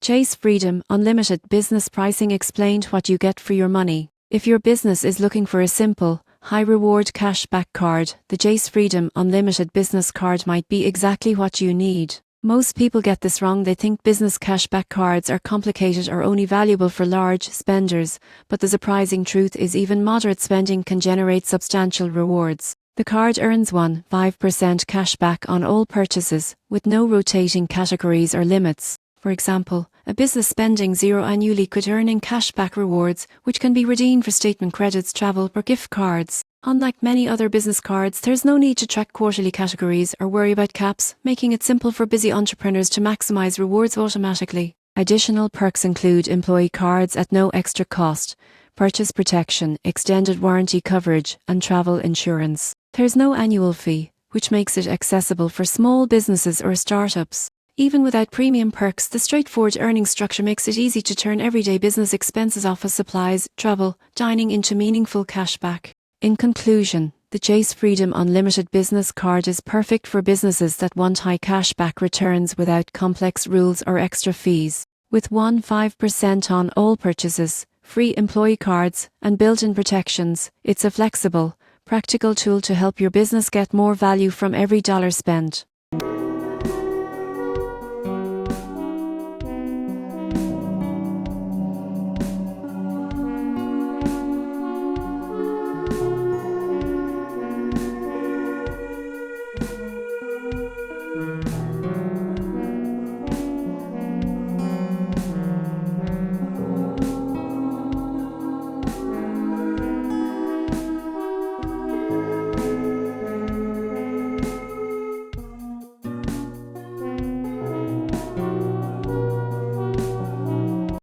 Chase Freedom Unlimited Business Pricing explained what you get for your money. If your business is looking for a simple, high-reward cashback card, the Chase Freedom Unlimited Business Card might be exactly what you need. Most people get this wrong. They think business cashback cards are complicated or only valuable for large spenders, but the surprising truth is even moderate spending can generate substantial rewards. The card earns 1.5% cashback on all purchases, with no rotating categories or limits. For example, a business spending $0 annually could earn in cashback rewards, which can be redeemed for statement credits, travel, or gift cards. Unlike many other business cards, there's no need to track quarterly categories or worry about caps, making it simple for busy entrepreneurs to maximize rewards automatically. Additional perks include employee cards at no extra cost, purchase protection, extended warranty coverage, and travel insurance. There's no annual fee, which makes it accessible for small businesses or startups. Even without premium perks, the straightforward earning structure makes it easy to turn everyday business expenses, office supplies, travel, dining into meaningful cashback. In conclusion, the Chase Freedom Unlimited Business Card is perfect for businesses that want high cashback returns without complex rules or extra fees. With 1.5% on all purchases, free employee cards, and built-in protections, it's a flexible, practical tool to help your business get more value from every dollar spent.